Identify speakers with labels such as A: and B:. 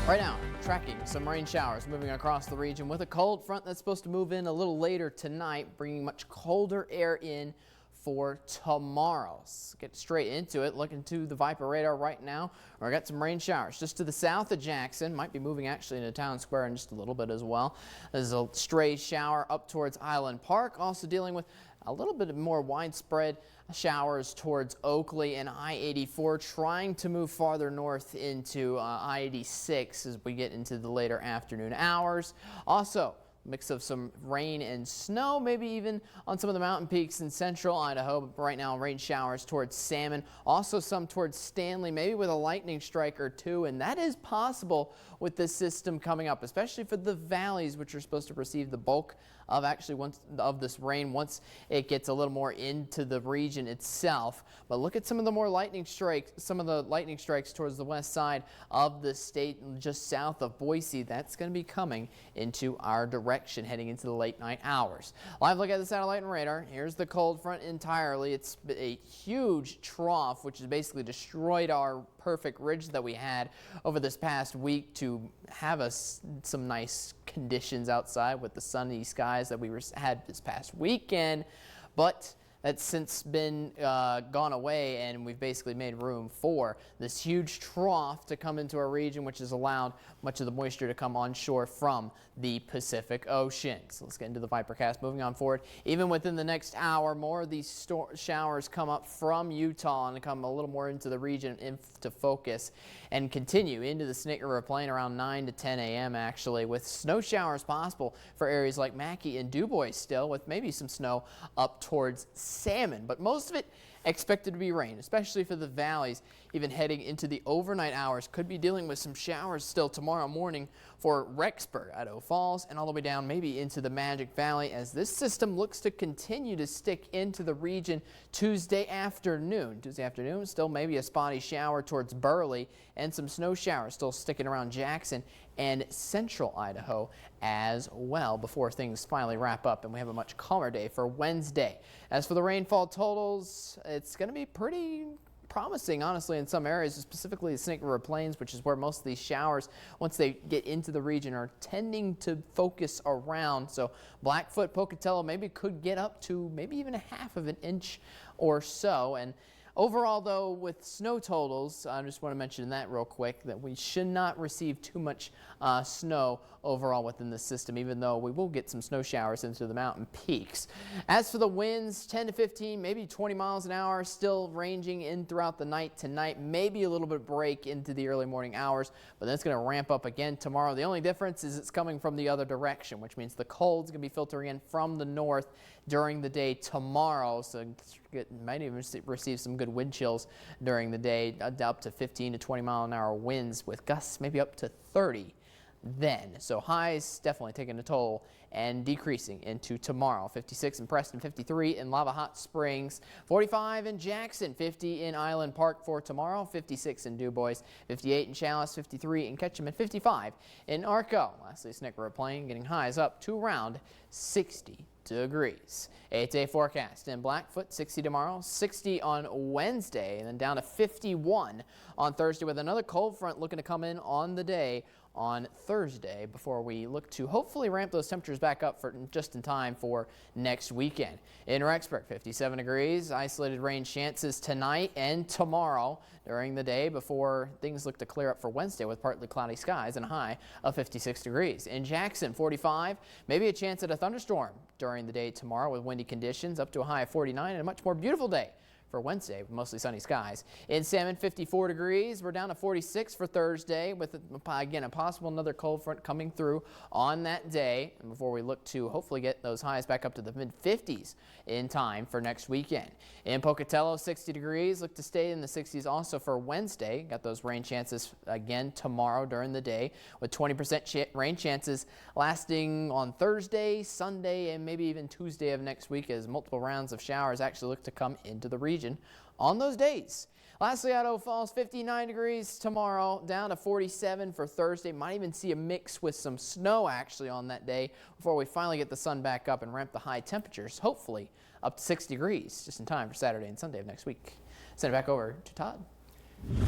A: Right now, tracking some rain showers moving across the region with a cold front that's supposed to move in a little later tonight, bringing much colder air in for tomorrow. Let's get straight into it. Looking to the VIPIR radar right now. We got some rain showers just to the south of Jackson. Might be moving actually into Town Square in just a little bit as well. There's a stray shower up towards Island Park. Also dealing with a little bit more widespread showers towards Oakley and I-84, trying to move farther north into I-86 as we get into the later afternoon hours. Also, mix of some rain and snow, maybe even on some of the mountain peaks in central Idaho. But right now, rain showers towards Salmon, also some towards Stanley, maybe with a lightning strike or two. And that is possible with this system coming up, especially for the valleys, which are supposed to receive the bulk of this rain once it gets a little more into the region itself. But look at some of the lightning strikes towards the west side of the state, just south of Boise. That's going to be coming into our direction heading into the late night hours. Live look at the satellite and radar. Here's the cold front entirely. It's a huge trough which has basically destroyed our perfect ridge that we had over this past week to have us some nice conditions outside with the sunny skies that we had this past weekend. But that's since been gone away, and we've basically made room for this huge trough to come into our region, which has allowed much of the moisture to come onshore from the Pacific Ocean. So let's get into the VIPIRcast. Moving on forward, even within the next hour, more of these showers come up from Utah and come a little more into the region into focus and continue into the Snake River Plain around 9 to 10 a.m. actually, with snow showers possible for areas like Mackay and DuBois still, with maybe some snow up towards Salmon, but most of it expected to be rain, especially for the valleys. Even heading into the overnight hours, could be dealing with some showers still tomorrow morning for Rexburg, Idaho Falls, and all the way down maybe into the Magic Valley, as this system looks to continue to stick into the region Tuesday afternoon. Still maybe a spotty shower towards Burley, and some snow showers still sticking around Jackson and central Idaho as well before things finally wrap up and we have a much calmer day for Wednesday. As for the rainfall totals, it's going to be pretty promising, honestly, in some areas, specifically the Snake River Plains, which is where most of these showers, once they get into the region, are tending to focus around. So Blackfoot, Pocatello maybe could get up to maybe even a half of an inch or so. And overall, though, with snow totals, I just want to mention that real quick, that we should not receive too much snow overall within the system, even though we will get some snow showers into the mountain peaks. As for the winds, 10 to 15, maybe 20 miles an hour, still ranging in throughout the night tonight, maybe a little bit break into the early morning hours, but then it's going to ramp up again tomorrow. The only difference is it's coming from the other direction, which means the cold's going to be filtering in from the north during the day tomorrow, so might even receive some good wind chills during the day, up to 15 to 20 mile an hour winds with gusts maybe up to 30 then. So highs definitely taking a toll and decreasing into tomorrow. 56 in Preston, 53 in Lava Hot Springs, 45 in Jackson, 50 in Island Park for tomorrow, 56 in DuBois, 58 in Chalice, 53 in Ketchum, and 55 in Arco. Lastly, Snake River Plain getting highs up to around 60 degrees. 8-day forecast in Blackfoot, 60 tomorrow, 60 on Wednesday, and then down to 51 on Thursday, with another cold front looking to come in on the day on Thursday before we look to hopefully ramp those temperatures back up for just in time for next weekend. In Rexburg, 57 degrees, isolated rain chances tonight and tomorrow during the day before things look to clear up for Wednesday with partly cloudy skies and a high of 56 degrees. In Jackson, 45, maybe a chance at a thunderstorm during the day tomorrow with windy conditions, up to a high of 49, and a much more beautiful day for Wednesday with mostly sunny skies. In Salmon, 54 degrees. We're down to 46 for Thursday with, again, a possible another cold front coming through on that day, and before we look to hopefully get those highs back up to the mid-50s in time for next weekend. In Pocatello, 60 degrees. Look to stay in the 60s also for Wednesday. Got those rain chances again tomorrow during the day, with 20% rain chances lasting on Thursday, Sunday, and maybe even Tuesday of next week, as multiple rounds of showers actually look to come into the region on those days. Lastly, Idaho Falls, 59 degrees tomorrow, down to 47 for Thursday. Might even see a mix with some snow actually on that day before we finally get the sun back up and ramp the high temperatures, hopefully up to 6 degrees, just in time for Saturday and Sunday of next week. Send it back over to Todd.